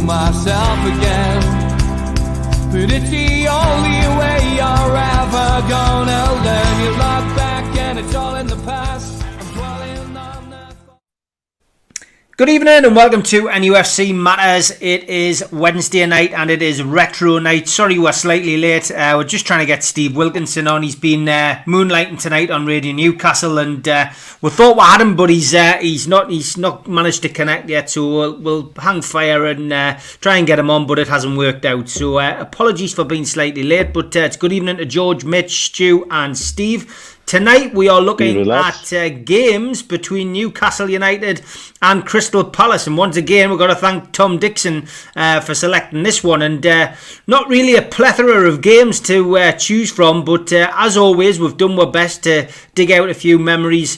myself again. But it's the only way you're ever gonna learn. You look back and it's all in the past. I'm dwelling on the... Good evening and welcome to NUFC Matters. It is Wednesday night and it is retro night. Sorry we're slightly late. We're just trying to get Steve Wilkinson on. He's been moonlighting tonight on Radio Newcastle, and we thought we had him, but he's not managed to connect yet. So we'll hang fire and try and get him on, but it hasn't worked out. So apologies for being slightly late. But it's good evening to George, Mitch, Stu, and Steve. Tonight we are looking at games between Newcastle United and Crystal Palace, and once again we've got to thank Tom Dixon for selecting this one, and not really a plethora of games to choose from, but as always we've done our best to dig out a few memories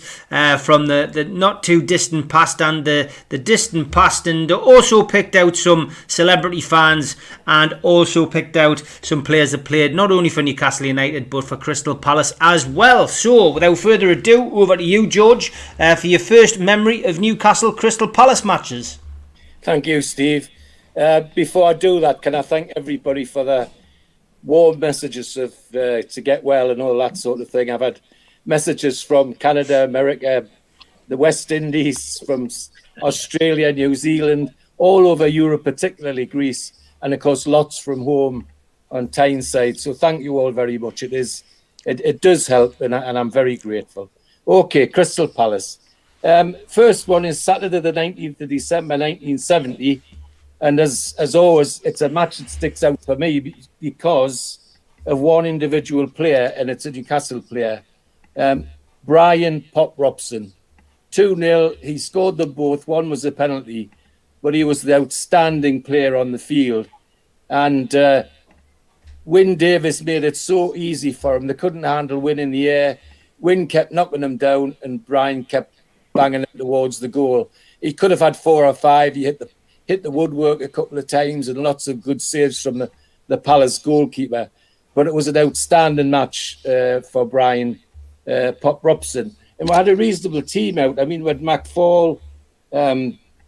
from the not too distant past and the distant past, and also picked out some celebrity fans and also picked out some players that played not only for Newcastle United but for Crystal Palace as well. So, without further ado, over to you, George, for your first memory of Newcastle Crystal Palace matches. Thank you, Steve. Before I do that, can I thank everybody for the warm messages of to get well and all that sort of thing. I've had messages from Canada, America, the West Indies, from Australia, New Zealand, all over Europe, particularly Greece, and of course lots from home on Tyneside. So thank you all very much. It does help, and I'm very grateful. Okay, Crystal Palace. First one is Saturday the 19th of December 1970, and as always, it's a match that sticks out for me because of one individual player, and it's a Newcastle player, Brian Pop Robson. 2-0, he scored them both. One was a penalty, but he was the outstanding player on the field, and Wyn Davis made it so easy for him. They couldn't handle Wyn in the air. Wyn kept knocking him down and Brian kept banging it towards the goal. He could have had 4 or 5. He hit the woodwork a couple of times and lots of good saves from the Palace goalkeeper. But it was an outstanding match for Brian Pop Robson. And we had a reasonable team out. I mean, we had McFall,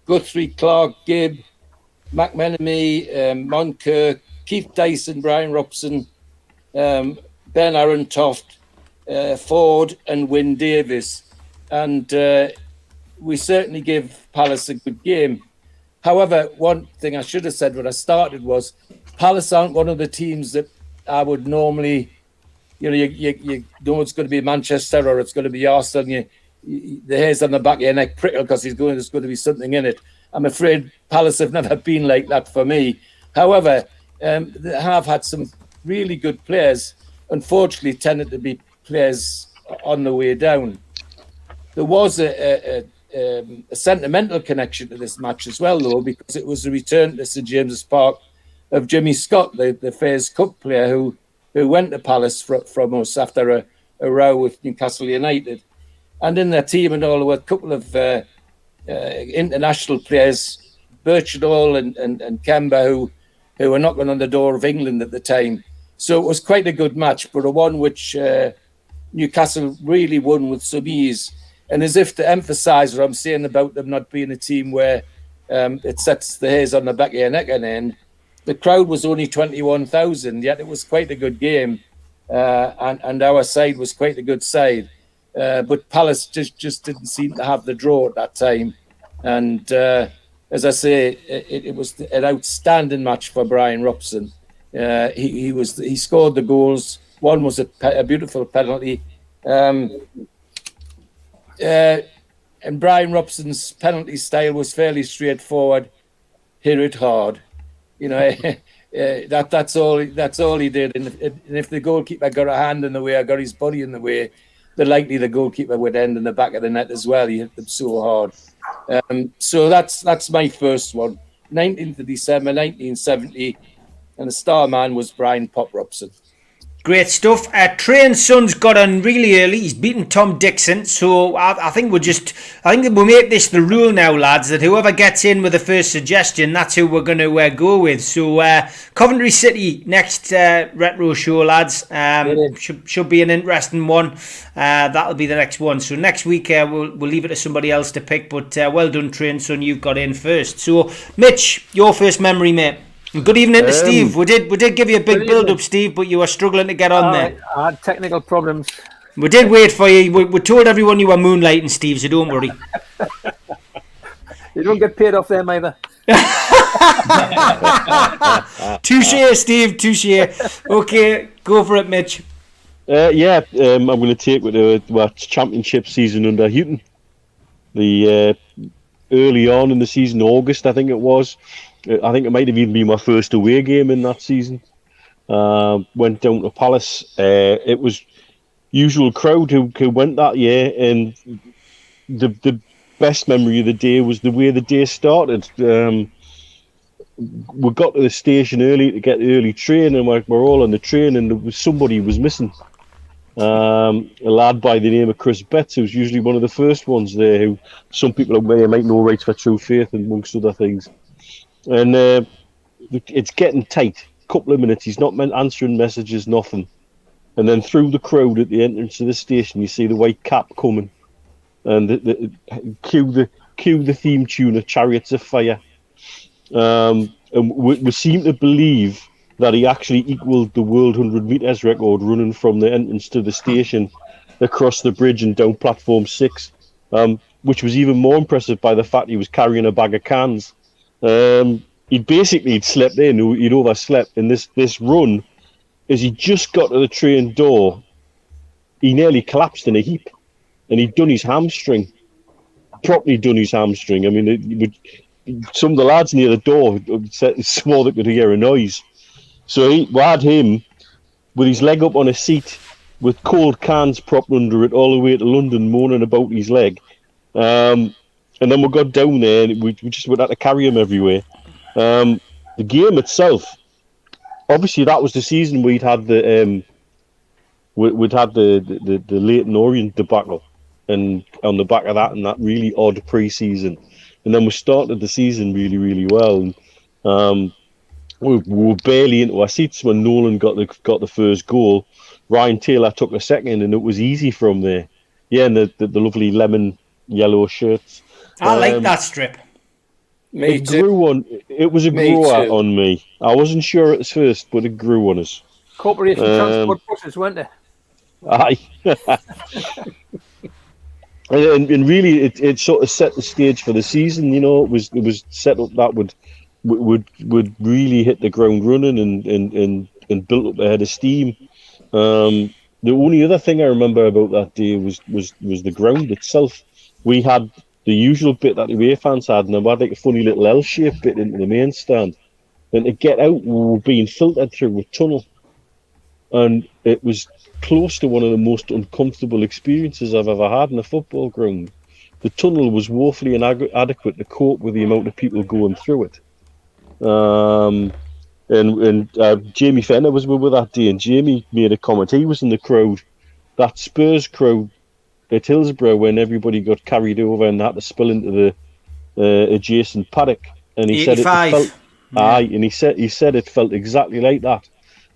Guthrie, Clark, Gibb, McMenemy, Monkirk, Keith Dyson, Brian Robson, Ben Aaron Toft, Ford and Wyn Davis. And we certainly give Palace a good game. However, one thing I should have said when I started was Palace aren't one of the teams that I would normally, you know it's going to be Manchester or it's going to be Arsenal. The hairs on the back of your neck prickle because there's going to be something in it. I'm afraid Palace have never been like that for me. However, they have had some really good players, unfortunately tended to be players on the way down. There was a sentimental connection to this match as well, though, because it was the return to St James's Park of Jimmy Scott, the Fairs Cup player who went to Palace from us after a row with Newcastle United. And in their team and all, there were a couple of international players, Birchdall and Kemba, who were knocking on the door of England at the time. So it was quite a good match, but a one which Newcastle really won with some ease. And as if to emphasise what I'm saying about them not being a team where it sets the hairs on the back of your neck and end, the crowd was only 21,000, yet it was quite a good game. And our side was quite a good side. But Palace just didn't seem to have the draw at that time. And as I say, it was an outstanding match for Brian Robson. He scored the goals. One was a beautiful penalty. And Brian Robson's penalty style was fairly straightforward. Hit it hard. You know, that's all he did. And if the goalkeeper got a hand in the way or got his body in the way, the likely the goalkeeper would end in the back of the net as well. He hit them so hard. So that's my first one. 19th of December 1970, and the star man was Brian Pop Robson. Great stuff. Train Son's got on really early. He's beaten Tom Dixon, so I think we'll make this the rule now, lads, that whoever gets in with the first suggestion, that's who we're going to go with. So Coventry City next retro show, lads. Should be an interesting one. That'll be the next one. So next week we'll leave it to somebody else to pick. But well done, Train Son. You've got in first. So Mitch, your first memory, mate. Good evening to Steve. We did give you a big build-up, Steve, but you were struggling to get on there. I had technical problems. We did wait for you. We told everyone you were moonlighting, Steve, so don't worry. You don't get paid off them either. Touche, Steve, touche. Okay, go for it, Mitch. I'm going to take with the championship season under Houghton. The early on in the season, August, I think it was. I think it might have even been my first away game in that season. Went down to Palace. It was usual crowd who went that year, and the best memory of the day was the way the day started. We got to the station early to get the early train, and we're all on the train, and somebody was missing. A lad by the name of Chris Betts, who's usually one of the first ones there, who some people might know right for True Faith, amongst other things. And it's getting tight. Couple of minutes, he's not answering messages, nothing. And then through the crowd at the entrance of the station, you see the white cap coming, and cue the theme tune of Chariots of Fire. And we seem to believe that he actually equalled the world 100 meters record running from the entrance to the station across the bridge and down platform 6, which was even more impressive by the fact he was carrying a bag of cans. He'd slept in, he'd overslept, and this run, as he just got to the train door, he nearly collapsed in a heap, and he'd done his hamstring, properly done his hamstring. I mean, some of the lads near the door swore they could hear a noise. So we had him with his leg up on a seat, with cold cans propped under it all the way to London, moaning about his leg. And then we got down there, and we just had to carry him everywhere. The game itself, obviously, that was the season we'd had the Leyton Orient debacle, and on the back of that, and that really odd pre-season, and then we started the season really, really well. And, we were barely into our seats when Nolan got the first goal. Ryan Taylor took a second, and it was easy from there. Yeah, and the lovely lemon yellow shirts. I like that strip. Me too. It was a grower on me. I wasn't sure at first, but it grew on us. Corporation transport buses, weren't they? Aye. and really, it sort of set the stage for the season. You know, it was set up that would really hit the ground running and built up a head of steam. The only other thing I remember about that day was the ground itself. We had the usual bit that the away fans had, and we had like a funny little L-shaped bit into the main stand. And to get out, we were being filtered through a tunnel. And it was close to one of the most uncomfortable experiences I've ever had in a football ground. The tunnel was woefully inadequate to cope with the amount of people going through it. Jamie Fenner was with that day, and Jamie made a comment. He was in the crowd, that Spurs crowd at Hillsborough, when everybody got carried over and had to spill into the adjacent paddock. And he 85. Said it felt, and he said it felt exactly like that.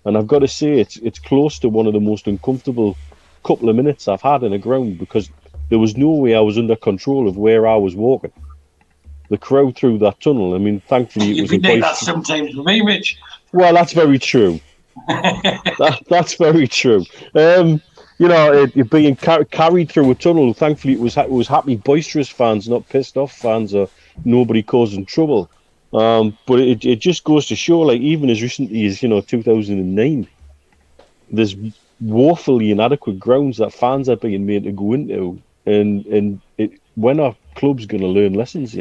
And I've got to say, it's close to one of the most uncomfortable couple of minutes I've had in a ground, because there was no way I was under control of where I was walking. The crowd through that tunnel. I mean, thankfully it was. You think that sometimes with me, Mitch. Well, that's very true. That's very true. It being carried through a tunnel. Thankfully, it was happy, boisterous fans, not pissed off fans or nobody causing trouble. But it just goes to show, like, even as recently as 2009, there's woefully inadequate grounds that fans are being made to go into, and when are clubs going to learn lessons?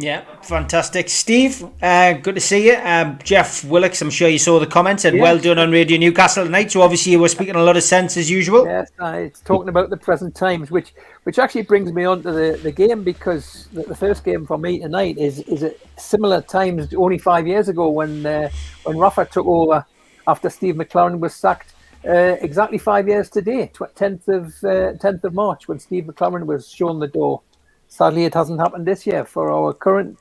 Yeah, fantastic. Steve, good to see you. Jeff Willocks, I'm sure you saw the comments, and well done on Radio Newcastle tonight. So obviously you were speaking a lot of sense as usual. Yes, it's talking about the present times, which actually brings me on to the game, because the first game for me tonight is at similar times only 5 years ago when Rafa took over after Steve McLaren was sacked exactly 5 years today, 10th of March, when Steve McLaren was shown the door. Sadly, it hasn't happened this year for our current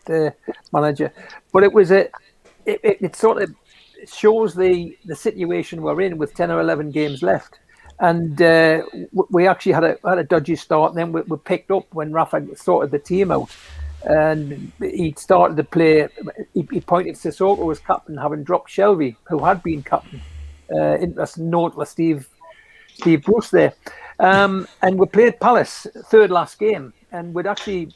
manager, but it sort of shows the situation we're in with 10 or 11 games left. And we actually had a dodgy start, and then we picked up when Rafa sorted the team out. And he started to play. He pointed Sissoko as captain, having dropped Shelby, who had been captain. Interesting note with Steve Bruce there. And we played Palace third last game, and we'd actually,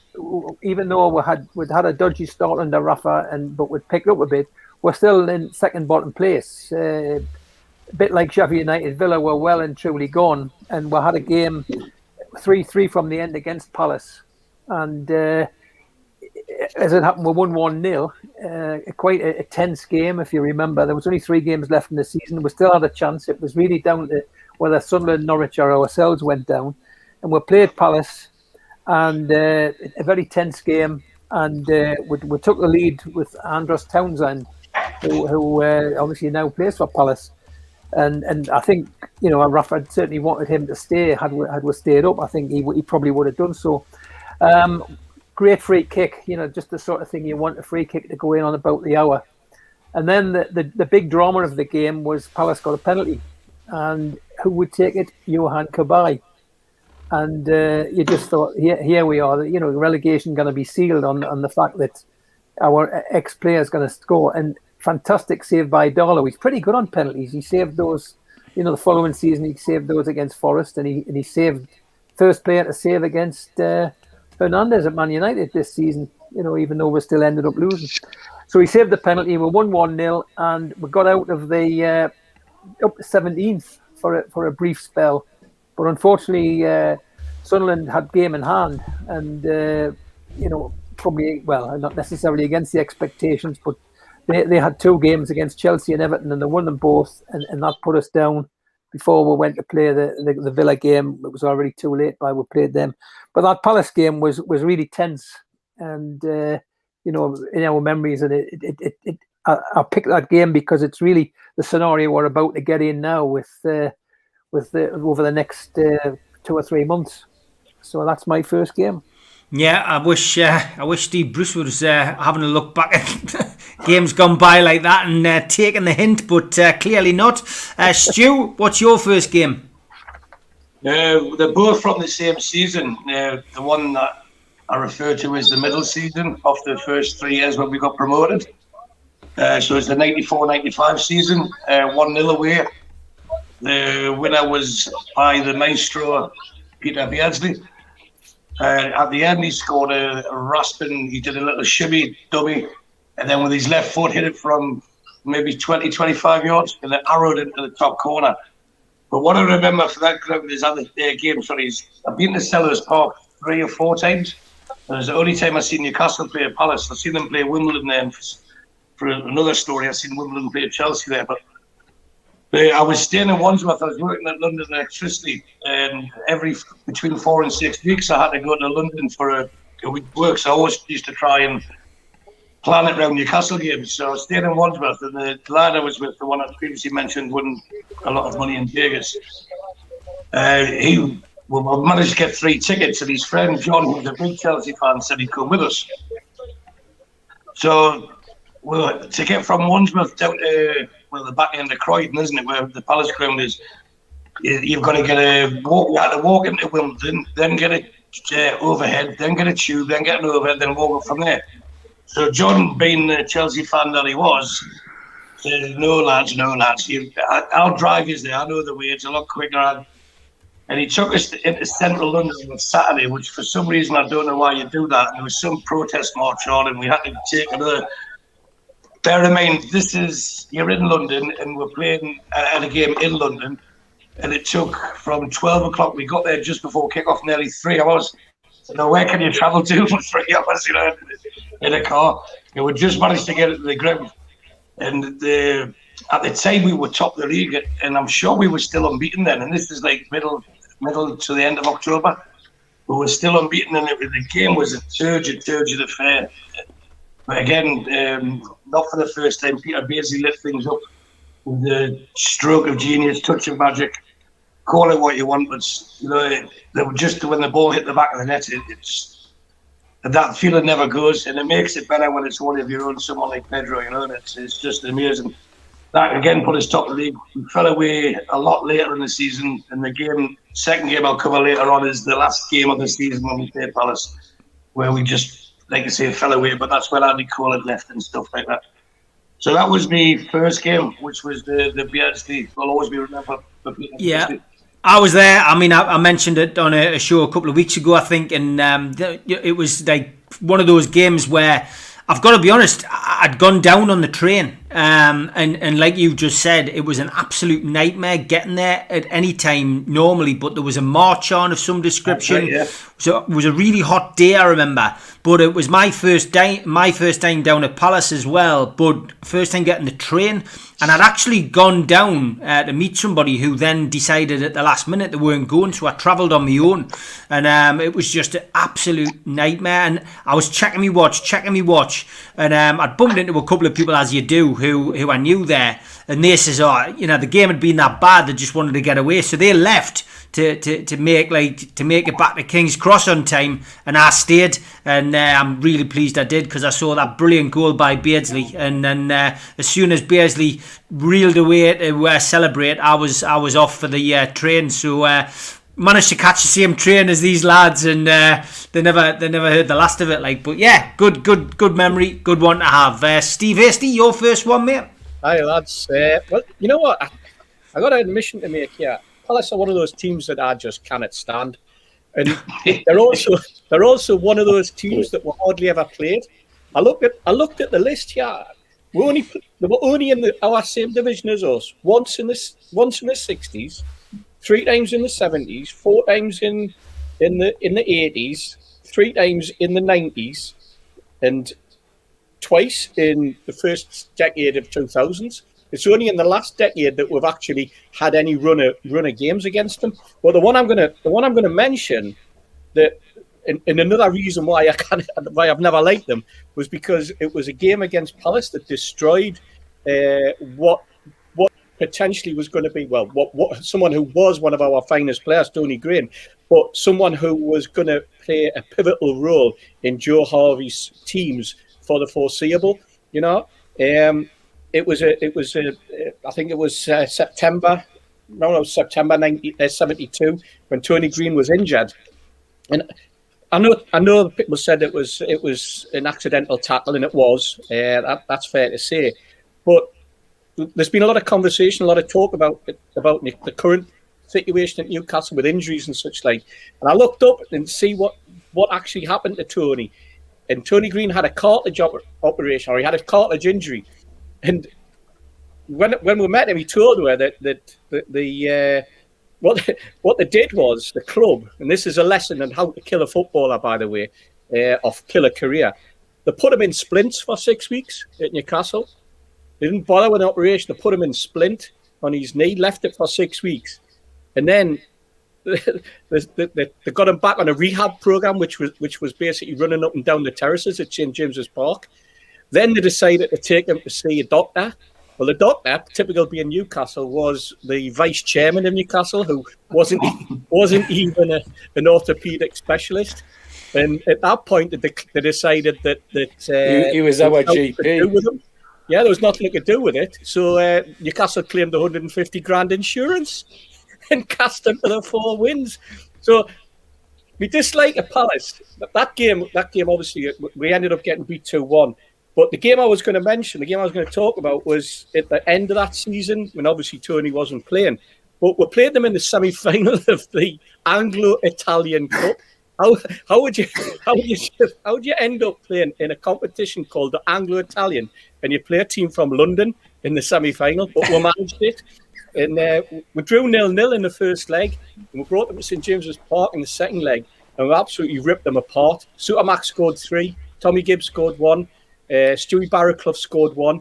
even though we'd had a dodgy start under Rafa, but we'd picked up a bit, we're still in second bottom place. A bit like Sheffield United, Villa were well and truly gone, and we had a game 3-3 from the end against Palace, and as it happened, we won 1-0. Quite a tense game, if you remember. There was only 3 games left in the season. We still had a chance. It was really down to whether Sunderland, Norwich, or ourselves went down, and we played Palace, and a very tense game. And we took the lead with Andros Townsend, who obviously now plays for Palace. And I think, Rafa certainly wanted him to stay. Had we stayed up, I think he probably would have done so. Great free kick, just the sort of thing you want a free kick to go in on about the hour. And then the big drama of the game was Palace got a penalty. And who would take it? Johan Kabay. And you just thought, here we are, relegation going to be sealed on the fact that our ex-player is going to score. And fantastic save by Darlow. He's pretty good on penalties. He saved those, the following season he saved those against Forest, and he saved first player to save against Fernandes at Man United this season, even though we still ended up losing. So he saved the penalty. We won 1-0, and we got out of the up to 17th for a brief spell. But unfortunately, Sunderland had game in hand, and probably, not necessarily against the expectations, but they had 2 games against Chelsea and Everton, and they won them both, and that put us down before we went to play the Villa game. It was already too late by we played them. But that Palace game was really tense, and in our memories, and I picked that game because it's really the scenario we're about to get in now with over the next 2 or 3 months. So that's my first game. Yeah, I wish Steve Bruce was having a look back at games gone by like that and taking the hint, but clearly not. Stu, what's your first game? They're both from the same season. The one that I refer to as the middle season of the first 3 years when we got promoted. So it's the 94-95 season, 1-0 away. The winner was by the maestro, Peter Beardsley. At the end, he scored a rasping, he did a little shimmy dummy, and then with his left foot hit it from maybe 20, 25 yards, and then arrowed into the top corner. But what I remember for that ground is other games, I've been to Sellers Park 3 or 4 times. And it was the only time I've seen Newcastle play at Palace. I've seen them play Wimbledon there. And for another story, I've seen Wimbledon play Chelsea there. But I was staying in Wandsworth. I was working at London Electricity, and between 4 and 6 weeks, I had to go to London for a week's work. So I always used to try and plan it around Newcastle games. So I was staying in Wandsworth, and the lad I was with, the one I previously mentioned, won a lot of money in Vegas. He managed to get 3 tickets, and his friend John, who's a big Chelsea fan, said he'd come with us. So to get from Wandsworth down to the back end of Croydon, isn't it, where the Palace ground is, you've got to get you had to walk into Wimbledon, then get a overhead, then get a tube, then get an overhead, then walk up from there. So John, being the Chelsea fan that he was, said, no lads, I'll drive you there, I know the way, it's a lot quicker. And he took us into central London on Saturday, which for some reason, I don't know why you do that, and there was some protest march on, and we had to take another. Bear in mind, you're in London, and we're playing at a game in London, and it took from 12 o'clock, we got there just before kick-off, nearly 3 hours. So where can you travel to for 3 hours, in a car? And we just managed to get it to the ground. And at the time, we were top of the league, and I'm sure we were still unbeaten then, and this is like middle to the end of October. We were still unbeaten, and the game was a turgid affair. But again, not for the first time, Peter Beardsley lit things up. with the stroke of genius, touch of magic, call it what you want, but they were just when the ball hit the back of the net, it's that feeling never goes, and it makes it better when it's one of your own, someone like Pedro, and it's just amazing. That again put us top of the league. We fell away a lot later in the season, and the second game I'll cover later on is the last game of the season when we played Palace, where we just, like I say, fell away, but that's when Andy Cole had left and stuff like that. So that was my first game, which was the Beardsley. Will always be remembered. Yeah. I was there. I mean, I mentioned it on a show a couple of weeks ago, I think, and it was like one of those games where I've got to be honest, I'd gone down on the train, and like you just said, it was an absolute nightmare getting there at any time normally, but there was a march on of some description. Right, yeah. So it was a really hot day, I remember, but it was my first time down at Palace as well, but first time getting the train. And I'd actually gone down to meet somebody who then decided at the last minute they weren't going, so I travelled on my own. And it was just an absolute nightmare. And I was checking me watch. And I'd bumped into a couple of people, as you do, who I knew there. And they says, the game had been that bad, they just wanted to get away. So they left to make it back to King's Cross on time, and I stayed, and I'm really pleased I did, because I saw that brilliant goal by Beardsley, and then as soon as Beardsley reeled away to celebrate, I was off for the train. So managed to catch the same train as these lads, and they never heard the last of it. But yeah, good memory, good one to have. Steve Hasty, your first one, mate. Hi lads. Well, you know what? I got an admission to make here. Palace are one of those teams that I just cannot stand, and they're also one of those teams that were hardly ever played. I looked at the list here. They were only in our same division as us. Once in the 60s, 3 times in the 70s, 4 times in the 80s, 3 times in the 90s, and twice in the first decade of 2000s. It's only in the last decade that we've actually had any run of games against them. Well, the one I'm going to mention, that and another reason why I've never liked them, was because it was a game against Palace that destroyed what potentially was going to be, well, what someone who was one of our finest players, Tony Green, but someone who was going to play a pivotal role in Joe Harvey's teams for the foreseeable. It was I think it was September 72 when Tony Green was injured, and I know people said it was an accidental tackle, and it was. That's fair to say, but there's been a lot of conversation, a lot of talk about the current situation at Newcastle with injuries and such like. And I looked up and see what actually happened to Tony, and Tony Green had a cartilage operation, or he had a cartilage injury. And when we met him, he told her that what they did was, the club, and this is a lesson on how to kill a footballer, by the way, of kill a career. They put him in splints for 6 weeks at Newcastle. They didn't bother with an operation. They put him in splint on his knee, left it for 6 weeks, and then they got him back on a rehab program, which was basically running up and down the terraces at St James's Park. Then they decided to take him to see a doctor. Well, the doctor, typical being Newcastle, was the vice chairman of Newcastle, who wasn't even an orthopaedic specialist. And at that point, they decided that he was our GP. Yeah, there was nothing they could do with it. So Newcastle claimed 150 grand insurance and cast him to the 4 wins. So we dislike a Palace. That game, obviously, we ended up getting beat 2-1. But the game I was going to mention, the game I was going to talk about, was at the end of that season, when obviously Tony wasn't playing. But we played them in the semi-final of the Anglo-Italian Cup. How would you end up playing in a competition called the Anglo-Italian, and you play a team from London in the semi-final? But we managed it, and we drew 0-0 in the first leg, and we brought them to St James's Park in the second leg, and we absolutely ripped them apart. Supermax scored 3, Tommy Gibbs scored 1. Stewie Barraclough scored 1,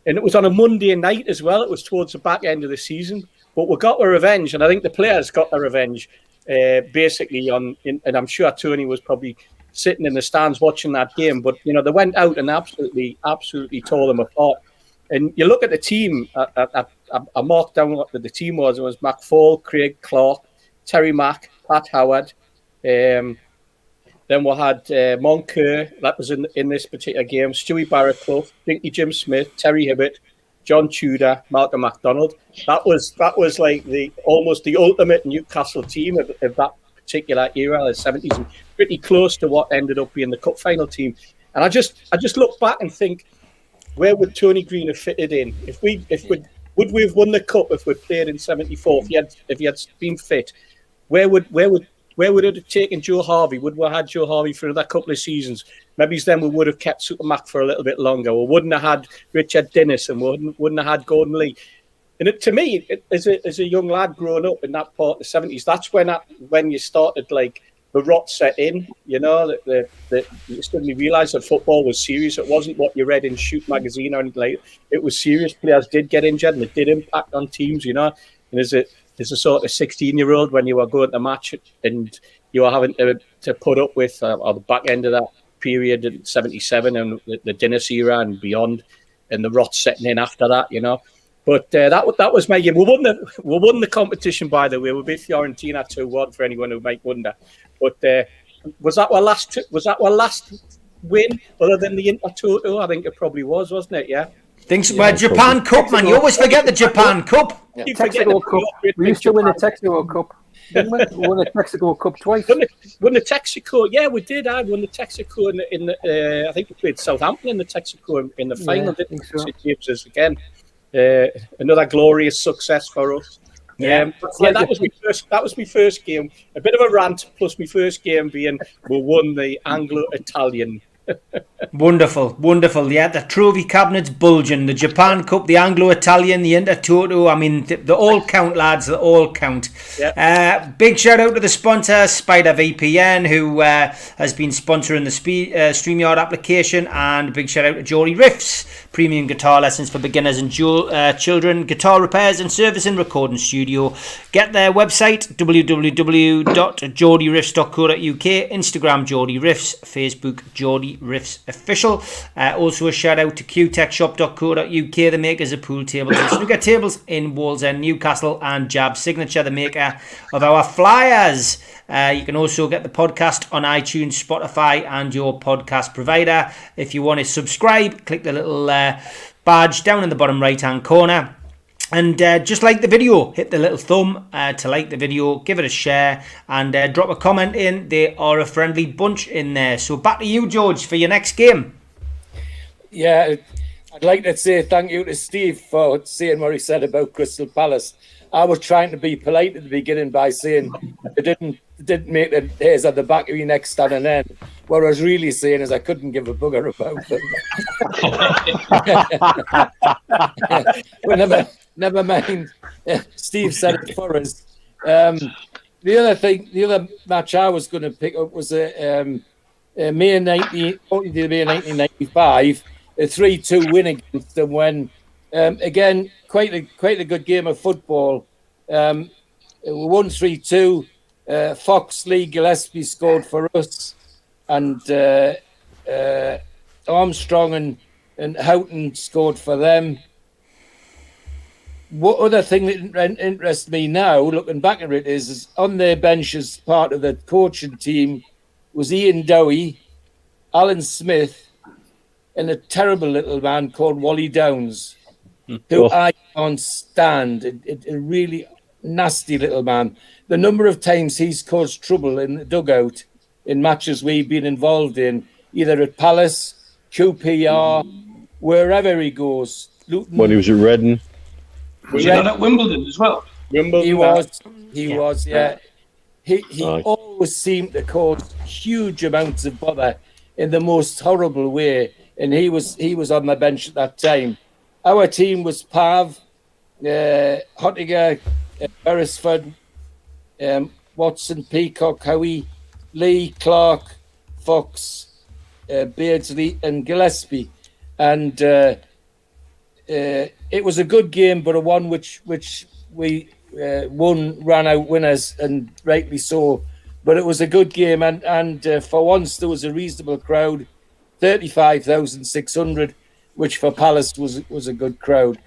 and it was on a Monday night as well. It was towards the back end of the season, but we got our revenge, and I think the players got their revenge basically and I'm sure Tony was probably sitting in the stands watching that game. But they went out and absolutely tore them apart. And you look at the team at I marked down what the team was. It was McFall, Craig Clark, Terry Mack, Pat Howard. Then we had Moncur, that was in this particular game, Stewie Barrett-Clough, Dinky Jim Smith, Terry Hibbert, John Tudor, Malcolm MacDonald. That was like almost the ultimate Newcastle team of that particular era, the 70s, and pretty close to what ended up being the cup final team. And I just look back and think, where would Tony Green have fitted in? Would we have won the cup if we'd played in '74? If he had been fit, where would it have taken Joe Harvey? Would we have had Joe Harvey for another couple of seasons? Maybe then we would have kept Supermac for a little bit longer. We wouldn't have had Richard Dennis, and we wouldn't have had Gordon Lee. And to me, as a young lad growing up in that part of the '70s, that's when you started, like, the rot set in. You know, that you suddenly realised that football was serious. It wasn't what you read in Shoot magazine or anything like. It was serious. Players did get injured, and it did impact on teams. You know, and as a sort of 16-year-old, when you were going to match and you were having to put up with or the back end of that period in '77 and the Dennis era and beyond, and the rot setting in after that. You know. But that was my game. We won the competition, by the way. We beat Fiorentina 2-1 for anyone who might wonder. But was that our last win other than the Intertoto? I think it probably was, wasn't it? Yeah. Thanks. Well, Japan Cup, man. You always forget the Japan Cup. Yeah. Texaco Cup. We used to win the Texaco Cup. Didn't we? We won the Texaco Cup twice. Won the Texaco, yeah, we did. I won the Texaco in the I think we played Southampton in the Texaco in the final. Yeah, didn't we? So. Again. Another glorious success for us. That was my first game. A bit of a rant, plus my first game being we won the Anglo-Italian. Wonderful. Yeah, the trophy cabinet's bulging. The Japan Cup, the Anglo-Italian, the Intertoto. I mean, they all count, lads. They all count. Yep. Big shout out to the sponsor, Spider VPN, who has been sponsoring the StreamYard application, and big shout out to Geordie Riffs, premium guitar lessons for beginners and children, guitar repairs and service and recording studio. Get their website, www.geordieriffs.co.uk, Instagram Geordie Riffs, Facebook Geordie Riffs Official. Also a shout out to qtechshop.co.uk, the makers of pool tables and snooker tables in Wallsend, Newcastle, and Jab Signature, the maker of our flyers. You can also get the podcast on iTunes, Spotify, and your podcast provider. If you want to subscribe, click the little badge down in the bottom right hand corner. And just like the video, hit the little thumb to like the video, give it a share, and drop a comment in. They are a friendly bunch in there. So back to you, George, for your next game. Yeah, I'd like to say thank you to Steve for saying what he said about Crystal Palace. I was trying to be polite at the beginning by saying it didn't make the hairs at the back of your neck stand on end. What I was really saying is I couldn't give a bugger about them. Well, never mind. Steve said it for us. The other match I was going to pick up was May 1995, a 3-2 win against them. When again, quite a good game of football. We won 3-2. Fox, Lee, Gillespie scored for us, and Armstrong and Houghton scored for them. What other thing that interests me now, looking back at it, is on their bench as part of the coaching team was Ian Dowie, Alan Smith, and a terrible little man called Wally Downs, who I can't stand. A really nasty little man. The number of times he's caused trouble in the dugout in matches we've been involved in, either at Palace, QPR, wherever he goes. Luton, when he was at Reading. Was he not at Wimbledon as well? Wimbledon, he was. He always seemed to cause huge amounts of bother in the most horrible way, and he was on the bench at that time. Our team was Pav, Hottiger, Beresford, Watson, Peacock, Howie, Lee, Clark, Fox, Beardsley, and Gillespie, and it was a good game, but a one which we ran out winners, and rightly so. But it was a good game, and for once there was a reasonable crowd, 35,600, which for Palace was a good crowd.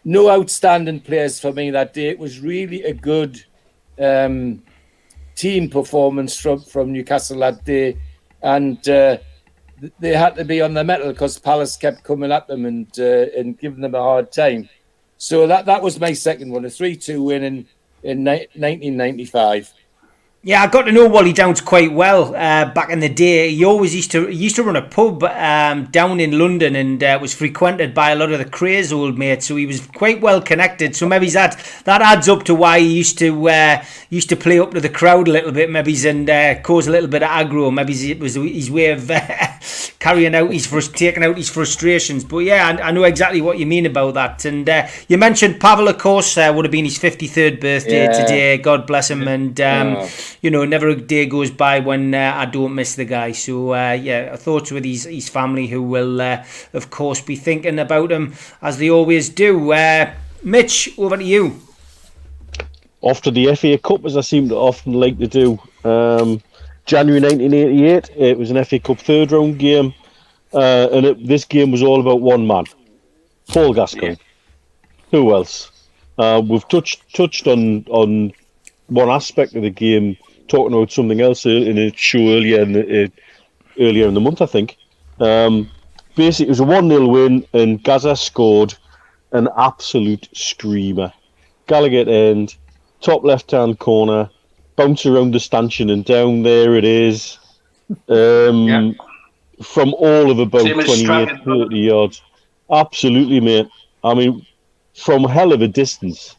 no outstanding players for me that day. It was really a good team performance from Newcastle that day, and they had to be on their mettle because Palace kept coming at them and giving them a hard time. So that was my second one, a 3-2 win in 1995. Yeah, I got to know Wally Downs quite well back in the day. He always used to run a pub down in London, and was frequented by a lot of the Craze old mates. So he was quite well connected. So maybe that adds up to why he used to play up to the crowd a little bit, maybe, and cause a little bit of aggro. Maybe it was his way of taking out his frustrations. But yeah, I know exactly what you mean about that. And you mentioned Pavel, of course, would have been his 53rd birthday today. God bless him. And never a day goes by when I don't miss the guy. So thoughts with his family, who will of course be thinking about him as they always do. Mitch, over to you. Off to the FA Cup, as I seem to often like to do. January 1988, it was an FA Cup third round game, and this game was all about one man, Paul Gascoigne. Who else? We've touched on one aspect of the game, talking about something else in a show earlier in the month, I think. Basically, it was a 1-0 win, and Gaza scored an absolute screamer. Gallagher end, top left-hand corner, bounce around the stanchion, and down there it is. From all of about 28, 30 yards. Absolutely, mate. I mean, from hell of a distance.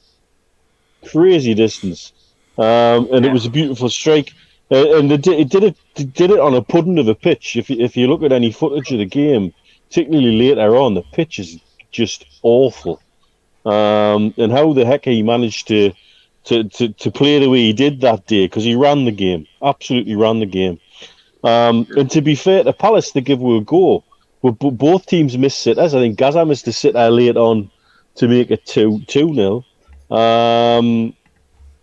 Crazy distance. And it was a beautiful strike. And it did it on a pudding of a pitch. If you look at any footage of the game, particularly later on, the pitch is just awful. And how the heck he managed to play the way he did that day, because he ran the game, absolutely ran the game. And to be fair to Palace, they give it a go. But both teams missed sitters. I think Gaza missed a sitter late on to make it 2-0.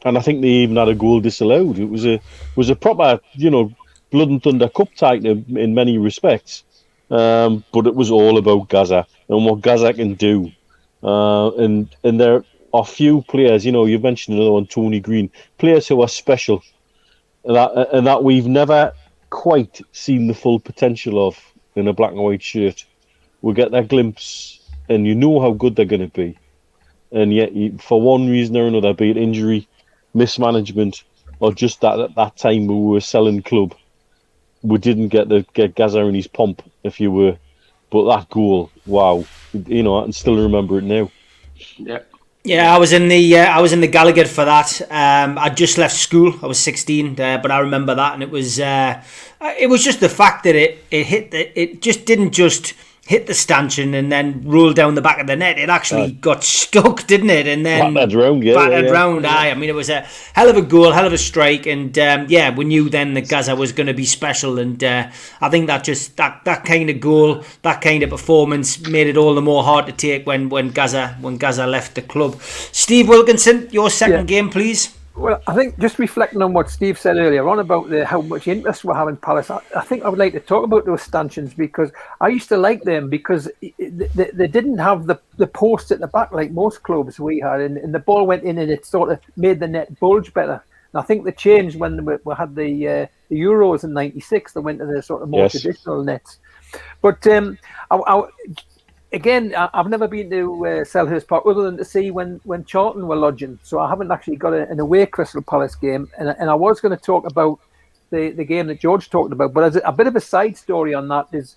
And I think they even had a goal disallowed. It was a proper, blood and thunder cup tie in many respects. But it was all about Gaza and what Gaza can do. And there are few players, you mentioned another one, Tony Green, players who are special, and that we've never quite seen the full potential of in a black and white shirt. We'll get that glimpse, and you know how good they're going to be. And yet, for one reason or another, be it injury, mismanagement, or just that at that time we were selling club, we didn't get Gaza in his pomp, if you were. But that goal, wow, I can still remember it now. Yeah. Yeah, I was in the Gallagher for that. I just left school. I was 16, but I remember that, and it was just the fact that it just didn't just hit the stanchion and then rolled down the back of the net. It actually got stuck, didn't it? And then battered round. I mean, it was a hell of a goal, hell of a strike, and we knew then that Gaza was going to be special. And I think that kind of goal, that kind of performance, made it all the more hard to take when Gaza left the club. Steve Wilkinson, your second game, please. Well, I think just reflecting on what Steve said earlier on about how much interest we're having Palace, I think I would like to talk about those stanchions, because I used to like them because they didn't have the post at the back like most clubs we had, and the ball went in and it sort of made the net bulge better. And I think they changed when we had the Euros in '96. They went to the sort of more traditional nets. But Again, I've never been to Selhurst Park other than to see when Charlton were lodging. So I haven't actually got an away Crystal Palace game. And I was going to talk about the game that George talked about. But as a bit of a side story on that is,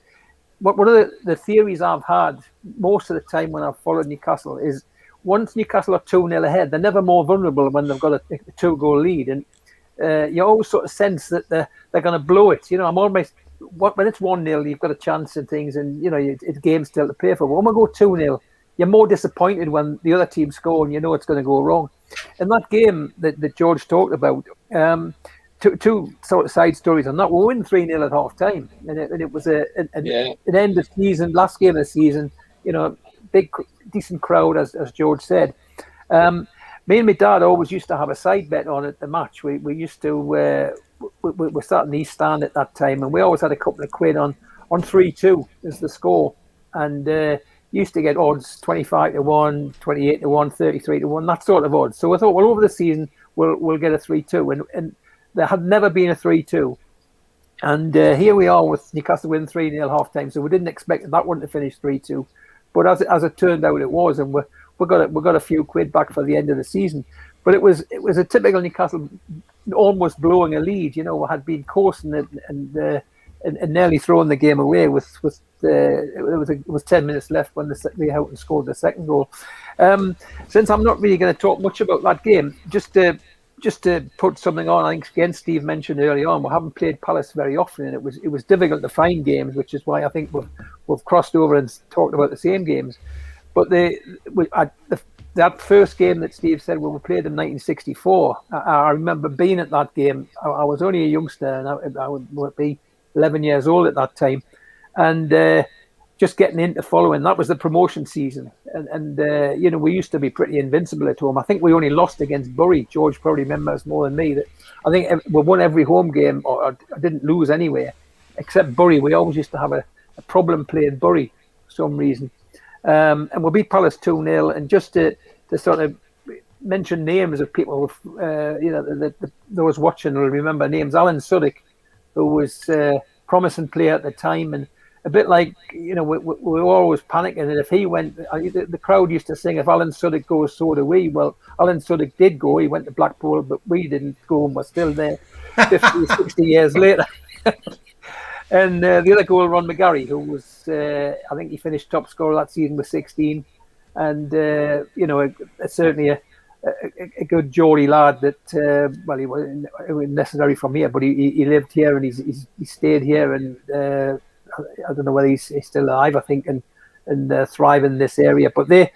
one of the theories I've had most of the time when I've followed Newcastle is, once Newcastle are 2-0 ahead, they're never more vulnerable when they've got a 2-goal lead. And you always sort of sense that they're going to blow it. I'm almost... when it's 1-0, you've got a chance and things, and it's games still to play for. But when we go 2-0, you're more disappointed when the other team score and it's going to go wrong. In that game that George talked about, two sort of side stories on that. We win 3-0 at half time, and it was an end of season, last game of the season. Big decent crowd, as George said. Me and my dad always used to have a side bet on at the match. We used to. We're starting East Stand at that time, and we always had a couple of quid on 3-2 as the score. And used to get odds 25 to 1, 28 to 1, 33 to 1, that sort of odds. So I thought, well, over the season, we'll get a 3-2. And there had never been a 3-2. And here we are with Newcastle winning 3-0 half time. So we didn't expect that one to finish 3-2. But as it turned out, it was. And we got a few quid back for the end of the season. But it was a typical Newcastle almost blowing a lead. You know, we had been coursing and nearly throwing the game away with it was 10 minutes left when they out and scored the second goal. Since I'm not really going to talk much about that game, just to put something on, I think again Steve mentioned early on, we haven't played Palace very often, and it was difficult to find games, which is why I think we've crossed over and talked about the same games. But that first game that Steve said, when we played in 1964, I remember being at that game. I was only a youngster, and I would be 11 years old at that time, and just getting into following. That was the promotion season, and you know, we used to be pretty invincible at home. I think we only lost against Bury. George probably remembers more than me. That I think we won every home game, or I didn't lose anywhere, except Bury. We always used to have a problem playing Bury for some reason. And we beat Palace 2-0. And just to sort of mention names of people, you know, those watching will remember names. Alan Suddick, who was a promising player at the time, and a bit like, you know, we were always panicking. And if he went, the crowd used to sing, if Alan Suddick goes, so do we. Well, Alan Suddick did go. He went to Blackpool, but we didn't go, and we're still there 50, 60 years later. And the other goal, Ron McGarry, who was, I think he finished top scorer that season with 16. And, you know, certainly a good Geordie lad that, well, it wasn't necessary from here, but he lived here and he stayed here. And I don't know whether he's still alive, I think, and thrive in this area. But they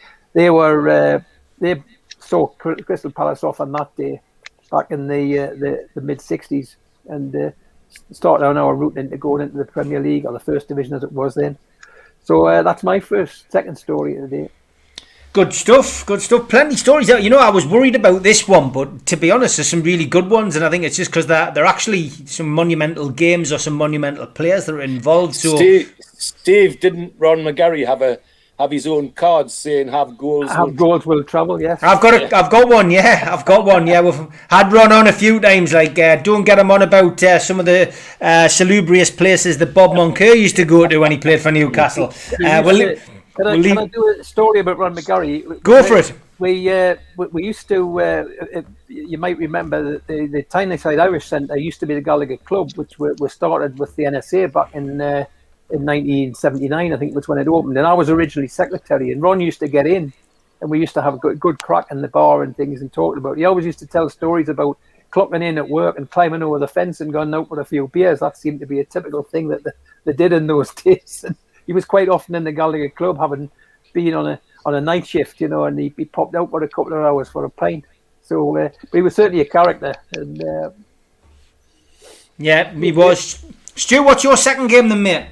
saw Crystal Palace off on that day back in the mid-60s, and started on our route into going into the Premier League, or the first division as it was then. So that's my second story of the day. Good stuff. Plenty of stories out. You know, I was worried about this one, but to be honest, there's some really good ones, and I think it's just because they're actually some monumental games or some monumental players that are involved. So, Steve, didn't Ron McGarry have his own cards saying "Have goals will travel"? Yes, I've got one. Yeah, we've had Ron on a few times. Like, don't get him on about some of the salubrious places that Bob Moncur used to go to when he played for Newcastle. Can I do a story about Ron McGarry? Go for it. We used to. You might remember that the Tyneside Irish Centre used to be the Gallagher Club, which was started with the NSA back in 1979. I think was when it opened, and I was originally secretary. And Ron used to get in, and we used to have a good crack in the bar and things and talking about. He always used to tell stories about clocking in at work and climbing over the fence and going out with a few beers. That seemed to be a typical thing that they did in those days. And he was quite often in the Gallagher Club, having been on a night shift, you know, and he popped out for a couple of hours for a pint. So but he was certainly a character. And yeah, he was. Stu, what's your second game then, mate?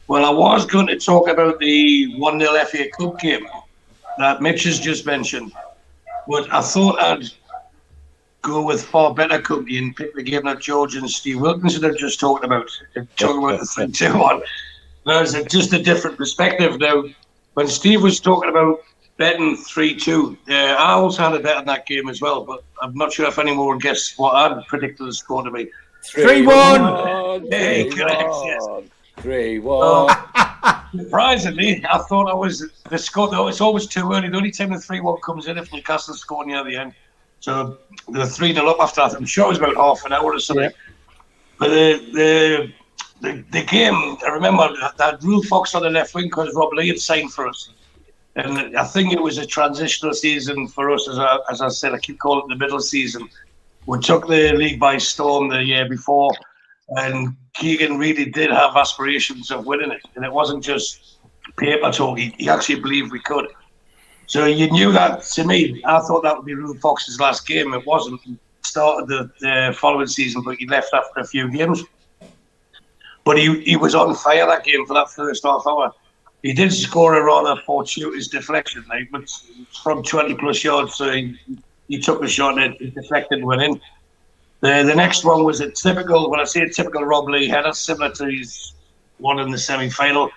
Well, I was going to talk about the 1-0 FA Cup game that Mitch has just mentioned, but I thought I'd go with far better company and pick the game that George and Steve Wilkinson have just talked about. Talking about the 3-2-1. There's just a different perspective now. When Steve was talking about betting 3-2, I also had a bet on that game as well, but I'm not sure if anyone would guess what I'd predicted the score to be. 3-1. Correct, yes. 3-1. Surprisingly, I thought I was the score. Though it's always too early. The only time the 3-1 comes in if Newcastle score near the end. So the 3-0 up after that. I'm sure it was about half an hour or something. Yeah. But the game, I remember that Rule Fox on the left wing because Rob Lee had signed for us. And I think it was a transitional season for us, as I said, I keep calling it the middle season. We took the league by storm the year before, and Keegan really did have aspirations of winning it. And it wasn't just paper talk, he actually believed we could. So you knew that, to me, I thought that would be Rule Fox's last game. It wasn't. He started the following season, but he left after a few games. But he was on fire that game for that first half hour. He did score a rather fortuitous deflection, but from 20 plus yards. So he took the shot and it deflected and went in. The next one was a typical, when I say a typical Rob Lee header, similar to his one in the semi-final.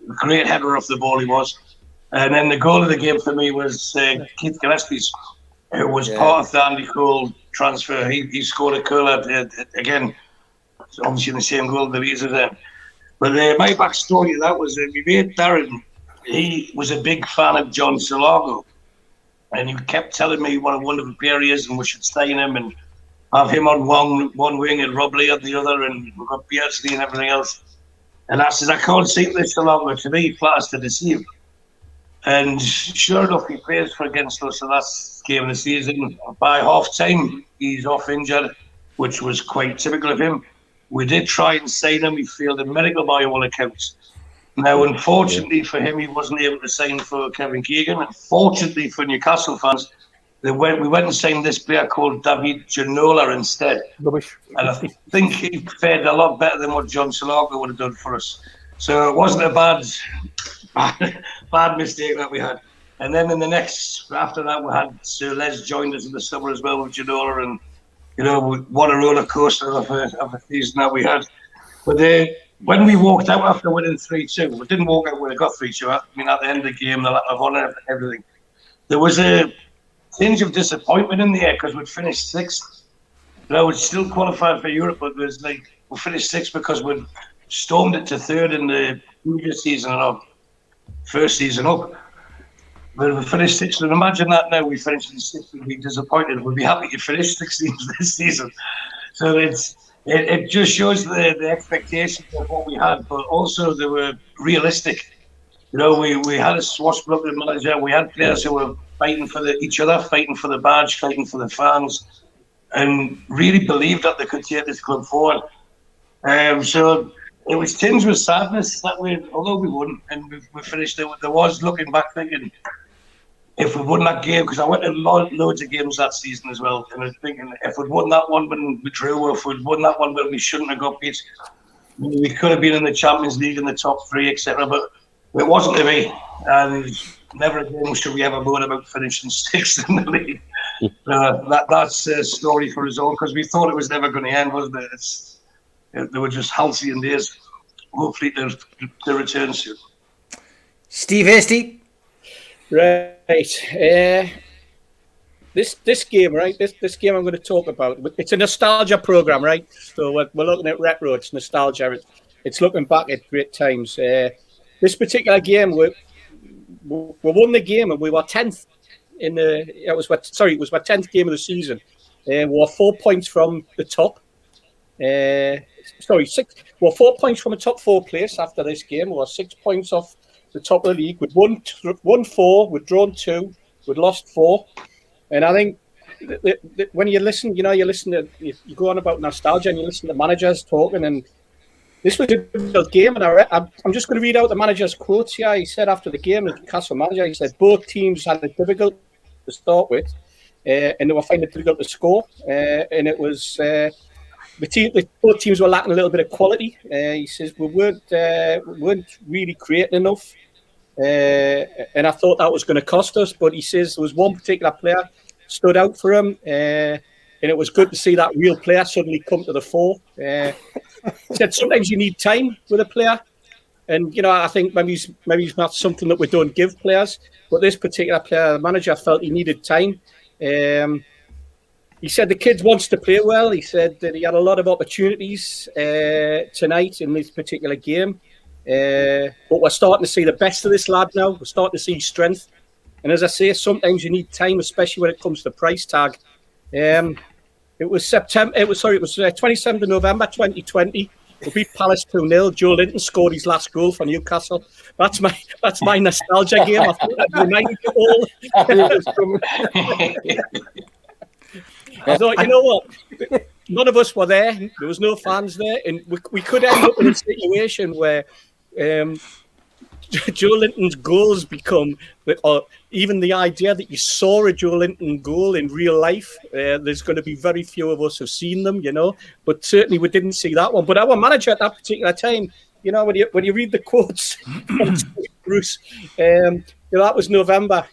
great header off the ball he was. And then the goal of the game for me was Keith Gillespie's, who was part of the Andy Cole transfer. He scored a curler again, obviously the same goal that he's there. But my backstory to that was my mate Darren. He was a big fan of John Salago, and he kept telling me what a wonderful player he is, and we should sign him and have him on one wing and Rob Lee on the other, and we've got Beardsley and everything else. And I said, I can't see this Salago. To me, he flatters to deceive. And sure enough, he plays for against us the last game of the season. By half-time, he's off injured, which was quite typical of him. We did try and sign him. He failed a medical by all accounts. Now, unfortunately for him, he wasn't able to sign for Kevin Keegan. Unfortunately for Newcastle fans, we went and signed this player called David Ginola instead. Rubbish. And I think he fared a lot better than what John Salago would have done for us. So it wasn't a bad mistake that we had. And then after that, we had Sir Les joined us in the summer as well with Ginola, and what a roller coaster of a season that we had. But when we walked out after winning 3-2, we didn't walk out when we got 3-2. I mean, at the end of the game, the lap of honour, everything. There was a tinge of disappointment in the air because we'd finished sixth. We'd still qualified for Europe, but it was like we finished sixth because we'd stormed it to third in the previous season and our first season up. But we finished sixth, and imagine that now we finished in sixth, we'd be disappointed. We'd be happy to finish 16th this season. So it just shows the expectations of what we had, but also they were realistic. We had a swashbuckling manager. We had players who were fighting for each other, fighting for the badge, fighting for the fans, and really believed that they could take this club forward. So it was tinged with sadness that although we won and we finished, there was looking back thinking, if we won that game, because I went to loads of games that season as well, and I was thinking, if we'd won that one when we drew, or if we'd won that one when we shouldn't have got beat, we could have been in the Champions League in the top three, etc. But it wasn't to be, and never again should we ever moan about finishing sixth in the league. That's a story for us all, because we thought it was never going to end, wasn't it? They were just halcyon days. Hopefully they'll return soon. Steve Hasty. Right. This game, right? This game I'm going to talk about. It's a nostalgia program, right? So we're looking at retro. It's nostalgia. It's looking back at great times. This particular game, we won the game and we were 10th in the. It was my 10th game of the season. We were 4 points from the top. 6. Well, 4 points from the top 4 place after this game. We were 6 points off the top of the league. We'd won 4, we'd drawn 2, we'd lost 4. And I think when you listen, you go on about nostalgia and you listen to managers talking, and this was a difficult game. And I'm just going to read out the manager's quotes here. He said after the game, the Newcastle manager, he said both teams had it difficult to start with, and they were finding it difficult to score. And it was both teams were lacking a little bit of quality. He says we weren't really creating enough, and I thought that was going to cost us. But he says there was one particular player stood out for him, and it was good to see that real player suddenly come to the fore. He said sometimes you need time with a player, and I think maybe it's not something that we don't give players. But this particular player, the manager felt he needed time. He said the kid wants to play well. He said that he had a lot of opportunities tonight in this particular game. But we're starting to see the best of this lad now. We're starting to see strength. And as I say, sometimes you need time, especially when it comes to price tag. It was 27th of November 2020. We beat Palace 2-0. Joe Linton scored his last goal for Newcastle. That's my nostalgia game. I thought I'd remind you all. I thought, you know what? None of us were there. There was no fans there, and we could end up in a situation where Joe Linton's goals become, or even the idea that you saw a Joe Linton goal in real life. There's going to be very few of us who've seen them, but certainly we didn't see that one. But our manager at that particular time, when you read the quotes from Bruce, that was November.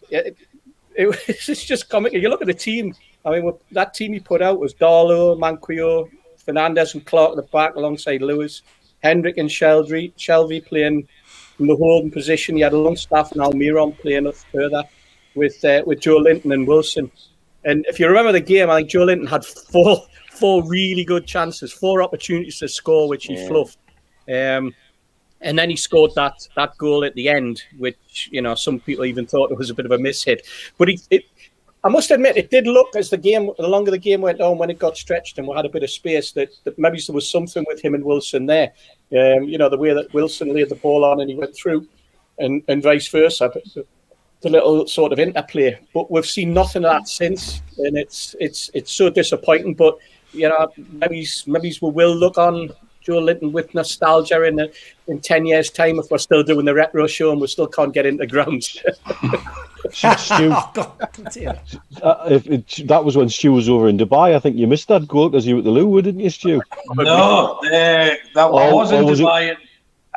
It's just comical. You look at the team. I mean, that team he put out was Darlow, Manquillo, Fernandez and Clark at the back alongside Lewis, Hendrick and Shelvey playing from the holding position. He had Longstaff and Almiron playing up further with Joe Linton and Wilson. And if you remember the game, I think Joe Linton had four really good chances, 4 opportunities to score, which he fluffed. And then he scored that goal at the end, which, you know, some people even thought it was a bit of a mishit. But I must admit, it did look as the longer the game went on, when it got stretched and we had a bit of space, that maybe there was something with him and Wilson there. You know, the way that Wilson laid the ball on and he went through, and vice versa. The little sort of interplay, but we've seen nothing of that since, and it's so disappointing. But you know, maybe we will look on Joe Linton with nostalgia in 10 years' time if we're still doing the retro show and we still can't get into the ground. Stu, that was when Stu was over in Dubai. I think you missed that goal because you were at the Loo, didn't you, Stu? No, that was in Dubai.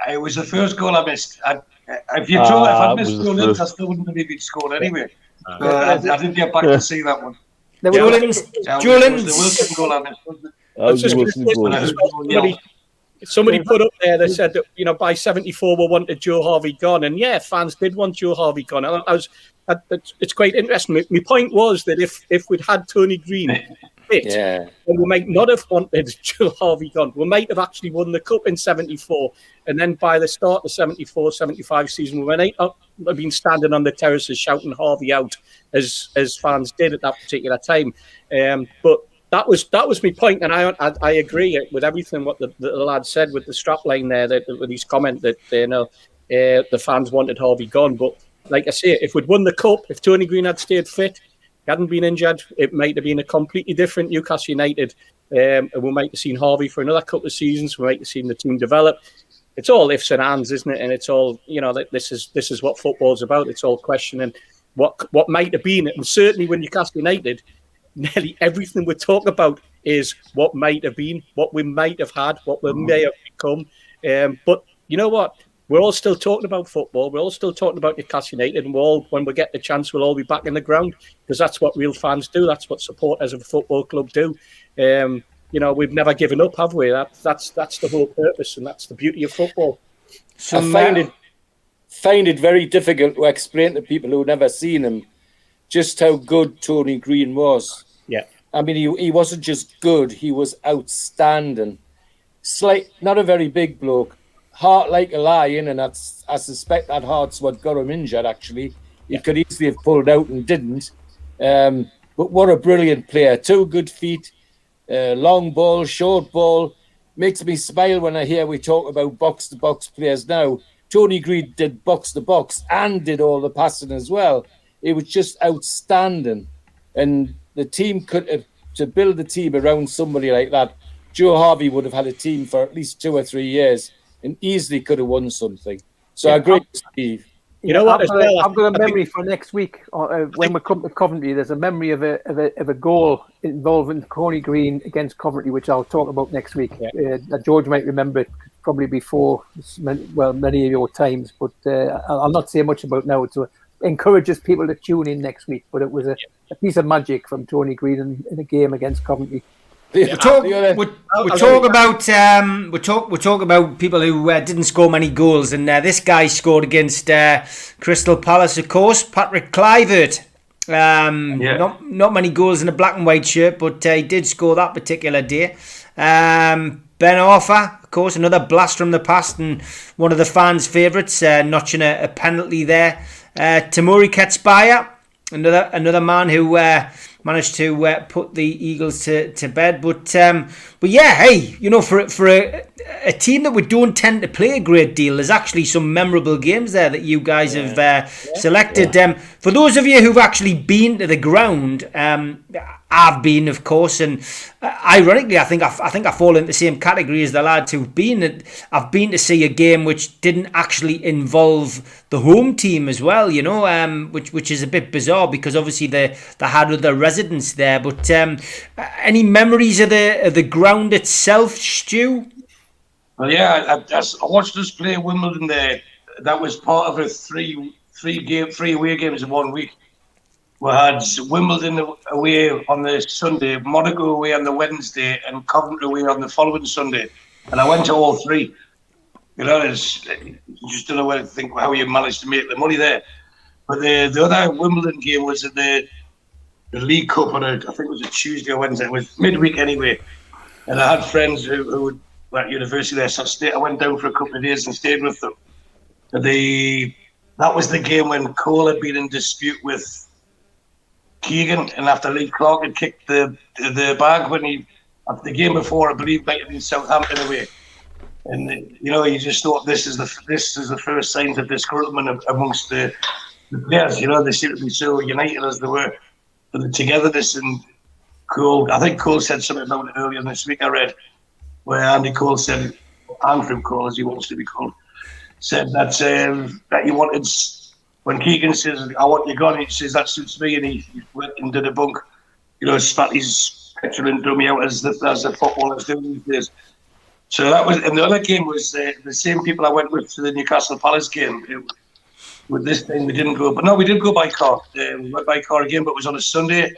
It was the first goal I missed. If I'd missed Joe Linton, I still wouldn't have even scored anyway. I didn't get back to see that one. Joe Linton's the Wilson goal I missed. Somebody put up there that said that, you know, by 74 we wanted Joe Harvey gone, and yeah, fans did want Joe Harvey gone. It's quite interesting. My point was that if we'd had Tony Green fit, then we might not have wanted Joe Harvey gone. We might have actually won the cup in 74, and then by the start of the 74-75 season, we might have been standing on the terraces shouting Harvey out, as fans did at that particular time. But that was my point, and I agree with everything what the lad said with the strapline there, with his comment that the fans wanted Harvey gone. But like I say, if we'd won the cup, if Tony Green had stayed fit, he hadn't been injured, it might have been a completely different Newcastle United. And we might have seen Harvey for another couple of seasons. We might have seen the team develop. It's all ifs and ands, isn't it? And it's all, you know, this is what football's about. It's all questioning what might have been. And certainly when Newcastle United, nearly everything we talk about is what might have been, what we might have had, what we may have become. But you know what? We're all still talking about football. We're all still talking about Newcastle United, and when we get the chance, we'll all be back in the ground, because that's what real fans do. That's what supporters of a football club do. You know, we've never given up, have we? That's the whole purpose, and that's the beauty of football. So I find it very difficult to explain to people who've never seen him just how good Tony Green was. Yeah. I mean, he wasn't just good, he was outstanding. Not a very big bloke, heart like a lion, and I suspect that heart's what got him injured, actually. He could easily have pulled out and didn't. But what a brilliant player. 2 good feet, long ball, short ball. Makes me smile when I hear we talk about box-to-box players now. Tony Green did box-to-box and did all the passing as well. It was just outstanding. And the team to build a team around somebody like that, Joe Harvey would have had a team for at least 2 or 3 years and easily could have won something. So I agree with Steve. You know what? I've got a memory for next week. When we come to Coventry, there's a memory of a goal involving Tony Green against Coventry, which I'll talk about next week. That George might remember it probably before, many of your times, but I'll not say much about now. So encourages people to tune in next week. But it was a piece of magic from Tony Green in a game against Coventry. We talk about people who didn't score many goals, and this guy scored against Crystal Palace, of course. Patrick Kluivert. Not many goals in a black and white shirt, but he did score that particular day. Ben Arfa, of course, another blast from the past and one of the fans' favourites, notching a penalty there. Tamori Ketspire, another man who managed to put the Eagles to bed. But yeah, hey, you know, for a team that we don't tend to play a great deal, there's actually some memorable games there that you guys have selected. For those of you who've actually been to the ground, I've been, of course, and ironically, I think I fall into the same category as the lads who've been. I've been to see a game which didn't actually involve the home team as well, you know, which is a bit bizarre because obviously they had other residents there. But any memories of the ground itself, Stu? Well, yeah, I watched us play Wimbledon there. That was part of a three away games in 1 week. We had Wimbledon away on the Sunday, Monaco away on the Wednesday, and Coventry away on the following Sunday. And I went to all 3. You know, you just don't know where to think how you managed to make the money there. But the other Wimbledon game was at the League Cup on I think it was a Tuesday or Wednesday. It was midweek anyway. And I had friends who were at university there, so I went down for a couple of days and stayed with them. That was the game when Cole had been in dispute with Keegan, and after Lee Clark had kicked the bag after the game before, I believe might have been Southampton away. And you know, you just thought this is the first signs of discouragement amongst the players. You know, they seem to be so united as they were, but the togetherness. And Cole, I think Cole said something about it earlier this week. I read where Andrew Cole, as he wants to be called, said that he wanted, when Keegan says, "I want you gone," he says, "That suits me," and he went and did a bunk. You know, spat his petulant dummy out as the footballers do these days. So that was, and the other game was the same people I went with to the Newcastle Palace game. With this thing, we didn't go, but no, we did go by car. We went by car again, but it was on a Sunday,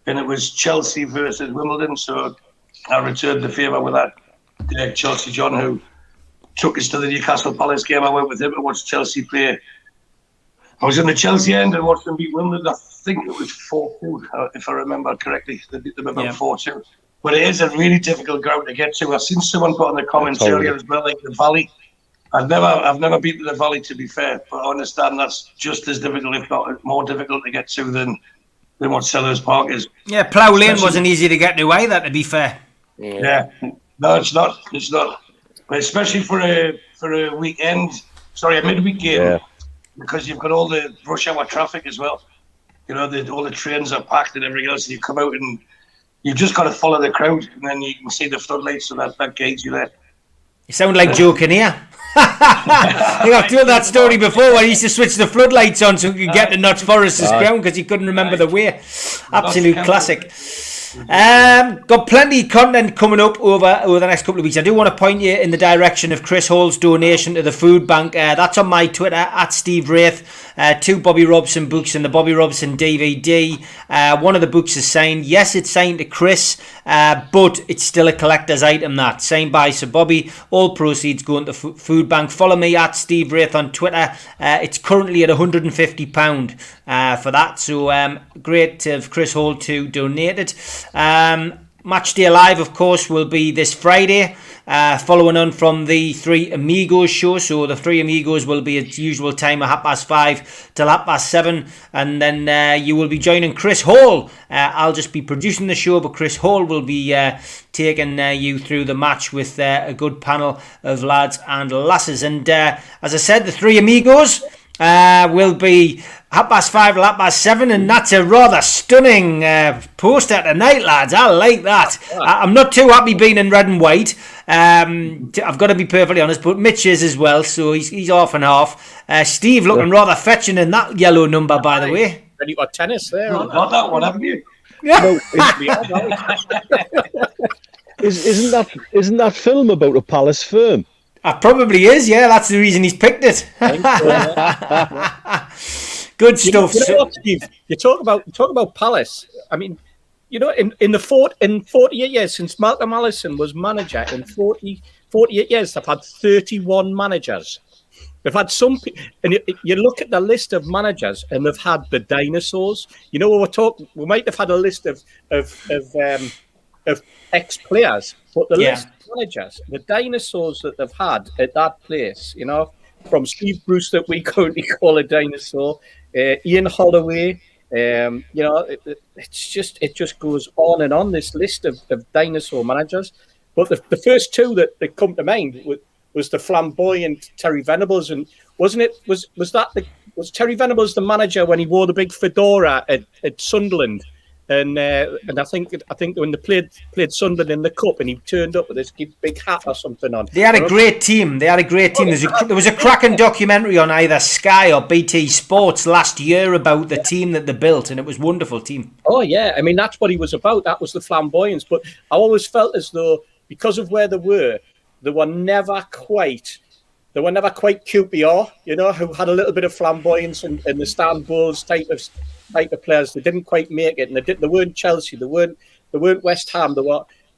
and it was Chelsea versus Wimbledon. So I returned the favour with that Chelsea John, who took us to the Newcastle Palace game. I went with him to watch Chelsea play. I was in the Chelsea end and watched them beat Wimbledon. I think it was 4-2, if I remember correctly. They beat them about 4-2. But it is a really difficult ground to get to. I've seen someone put in the comments earlier as well, like the Valley. I've never beaten the Valley, to be fair, but I understand that's just as difficult, if not more difficult, to get to than what Sellers Park is. Yeah, Plough Lane wasn't easy to get to either, to be fair. Yeah, no, it's not. It's not. But especially for a midweek game, because you've got all the rush hour traffic as well. You know, all the trains are packed and everything else, and you come out and you've just got to follow the crowd, and then you can see the floodlights, so that guides you there. You sound like Joe Kinnear. I think I've told that story before, where he used to switch the floodlights on so he could get to Notts Forest's ground because he couldn't remember the way. Absolute classic. Got plenty of content coming up over the next couple of weeks. I do want to point you in the direction of Chris Hall's donation to the food bank. That's on my Twitter, at Steve Wraith. 2 Bobby Robson books and the Bobby Robson DVD. One of the books is signed. Yes, it's signed to Chris, but it's still a collector's item, that signed by Sir Bobby. All proceeds going to food bank. Follow me at Steve Wraith on Twitter. It's currently at £150 for that, so great to have Chris Hall to donate it. Match Day Live, of course, will be this Friday, following on from the Three Amigos show. So the Three Amigos will be at usual time at 5:30 till 7:30, and then you will be joining Chris Hall. I'll just be producing the show, but Chris Hall will be taking you through the match with a good panel of lads and lasses. And as I said, the Three Amigos will be 5:30 till 7:30, and that's a rather stunning poster tonight, lads. I like that. I'm not too happy being in red and white. I've got to be perfectly honest, but Mitch is as well, so he's half and half. Steve looking rather fetching in that yellow number, by the way. And you got tennis there. Not that one, haven't you? No, isn't that film about a Palace firm? It probably is, yeah. That's the reason he's picked it. Good stuff. You know what, Steve? You talk about Palace. I mean, you know, in 48 years since Malcolm Allison was manager, in 48 years, they've had 31 managers. They've had some, and you look at the list of managers, and they've had the dinosaurs. You know, we might have had a list of ex-players, but the list of managers, the dinosaurs that they've had at that place, you know, from Steve Bruce, that we currently call a dinosaur, Ian Holloway, you know, it just goes on and on, this list of dinosaur managers. But the first two that come to mind was the flamboyant Terry Venables, and was Terry Venables the manager when he wore the big fedora at Sunderland? And I think when they played Sunderland in the cup, and he turned up with this big hat or something on. They had a great team. There was a cracking documentary on either Sky or BT Sports last year about the team that they built, and it was a wonderful team. Oh yeah, I mean that's what he was about. That was the flamboyance. But I always felt as though, because of where they were never quite QPR, you know, who had a little bit of flamboyance and the Stan Bulls type of players. They didn't quite make it, and they weren't Chelsea, they weren't West Ham,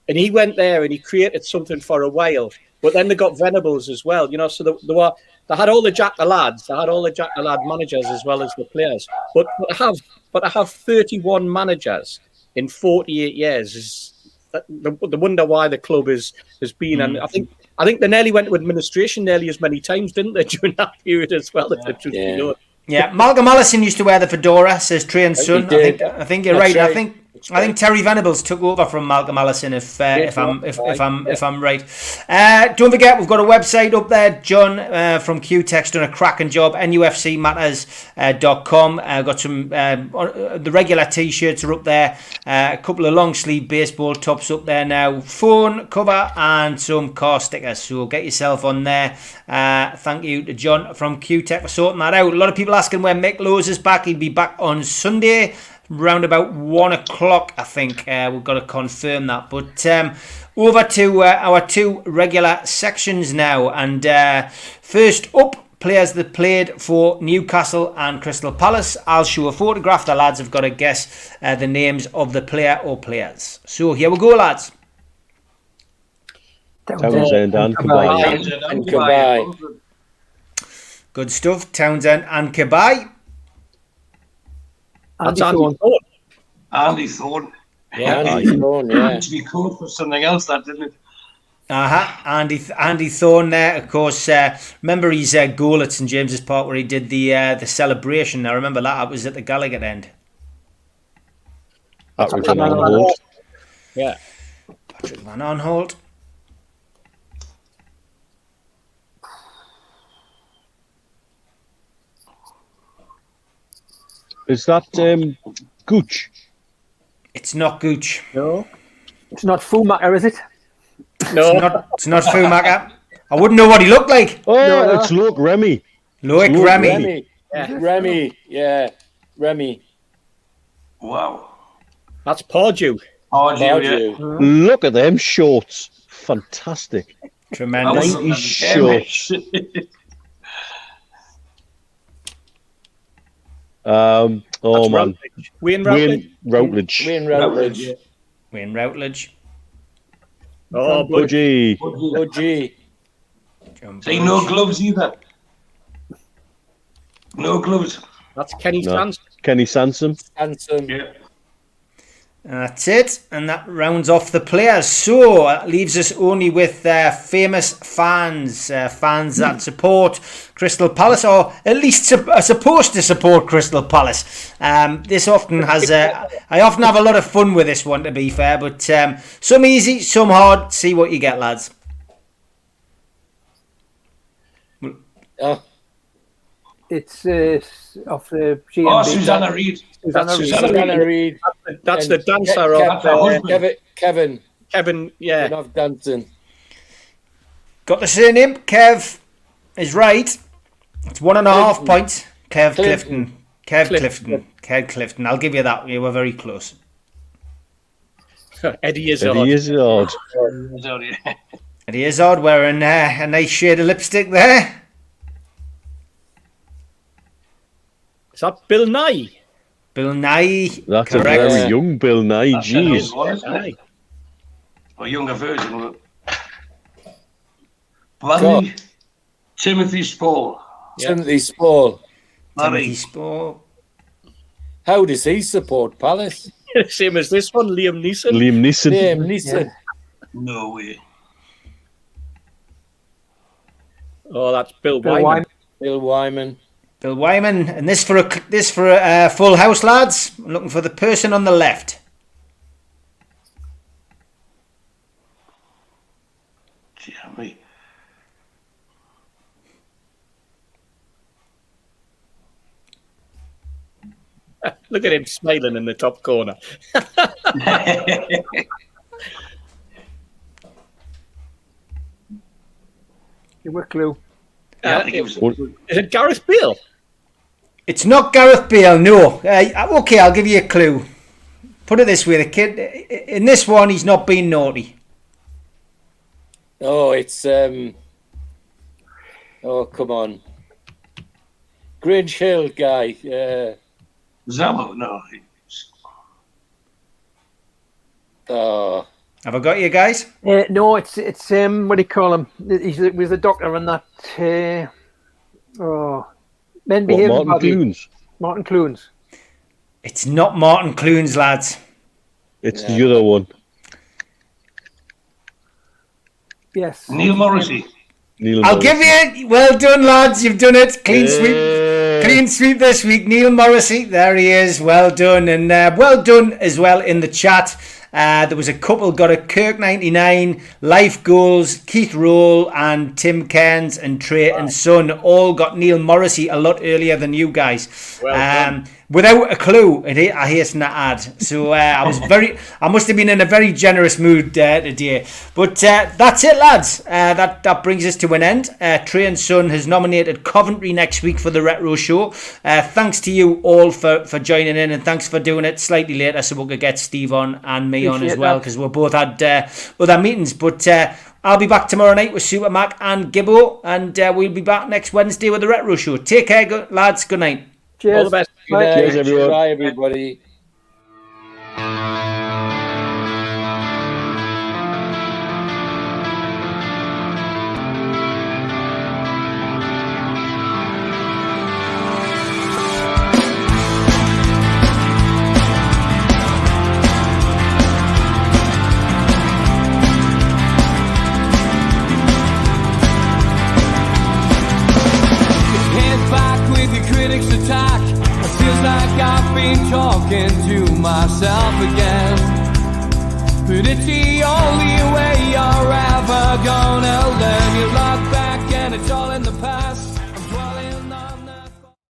and he went there and he created something for a while. But then they got Venables as well, you know. So they had all the Jack the lads, they had all the Jack the lad managers as well as the players. But to have 31 managers in 48 years is the wonder why the club has been. And I think they nearly went to administration nearly as many times, didn't they, during that period as well? If the truth be known. Yeah, Malcolm Allison used to wear the fedora, says Train's son. I think you're right. I think Terry Venables took over from Malcolm Allison, if I'm right. Don't forget, we've got a website up there. John from Q-Tech's done a cracking job. NUFCmatters.com. Got some the regular T-shirts are up there. A couple of long sleeve baseball tops up there now. Phone cover and some car stickers. So get yourself on there. Thank you to John from Q-Tech for sorting that out. A lot of people asking when Mick Lowe's is back. He'll be back on Sunday. Round about 1 o'clock, I think. We've got to confirm that. But over to our two regular sections now. And first up, players that played for Newcastle and Crystal Palace. I'll show a photograph. The lads have got to guess the names of the player or players. So here we go, lads. Townsend and Cabaye. Good stuff. Townsend and Cabaye. That's Andy Thorne. Andy Thorne. Yeah, Andy Thorne, yeah. To be called for something else, that didn't it? Andy Thorne there, of course. Remember his goal at St James's Park where he did the celebration. I remember that. It was at the Gallagher end. Patrick Van Aanholt. Yeah. Patrick Van Aanholt. Is that Gooch? It's not Gooch. No. It's not Fumaker, is it? No. It's not Fumaker. I wouldn't know what he looked like. Oh, it's Loic Remy. Loic Remy. Yeah. Remy. Wow. That's Pardew. Pardew. Look at them shorts. Fantastic. Tremendous. 90s shorts. Man. Routledge. Wayne Routledge. Wayne Routledge. Oh, Budgie. See, no gloves either. No gloves. That's Kenny Sansom. Kenny Sansom. Yeah. And that's it, and that rounds off the players. So that leaves us only with famous fans, fans that support Crystal Palace, or at least are supposed to support Crystal Palace. This often has, I often have a lot of fun with this one, to be fair, but some easy, some hard. See what you get, lads. It's of the GMB. Susanna Reid. Susanna Reid. That's the dancer of Kevin. Kevin, yeah. Of dancing. Got the surname. Kev is right. It's 1.5 points. Kev Clifton. Kev Clifton. I'll give you that. You were very close. Eddie Izzard. Eddie Izzard wearing a nice shade of lipstick there. Is that Bill Nye? Bill Nye. That's correct. A very young Bill Nye. Jeez. A younger version. Bloody Timothy Spall. Yeah. Timothy Spall. How does he support Palace? Same as this one, Liam Neeson. Yeah. No way. Oh, that's Bill Wyman. Bill Wyman. And this for a full house, lads. I'm looking for the person on the left. Jeremy. Look at him smiling in the top corner. Give a clue. Is it Gareth Bale? It's not Gareth Bale, no. Okay, I'll give you a clue. Put it this way, the kid in this one, he's not been naughty. Oh, it's oh, come on, Grange Hill guy. Zallo, no. Oh, Have I got you guys? No, it's what do you call him? He was a doctor on that. Men Behave Martin Badly. Clunes. Martin Clunes. It's not Martin Clunes, lads. It's the other one. Yes. Neil Morrissey. I'll give you. Well done, lads. You've done it. Clean sweep. Clean sweep this week. Neil Morrissey. There he is. Well done. And well done as well in the chat. There was a couple got a Kirk 99, Life Goals, Keith Roll and Tim Cairns and Trey and Son all got Neil Morrissey a lot earlier than you guys. Without a clue, I hasten to add. So I must have been in a very generous mood today. But that's it, lads. That brings us to an end. Trey and Son has nominated Coventry next week for the Retro Show. Thanks to you all for joining in, and thanks for doing it slightly later so we could get Steve on and me on as well, because we both had other meetings. But I'll be back tomorrow night with Super Mac and Gibbo, and we'll be back next Wednesday with the Retro Show. Take care, lads. Good night. Cheers. All the best. Cheers, everyone. Bye, everybody. Head back with your critics attack. It feels like I've been talking to myself again. But it's the only way you're ever gonna learn. You look back and it's all in the past.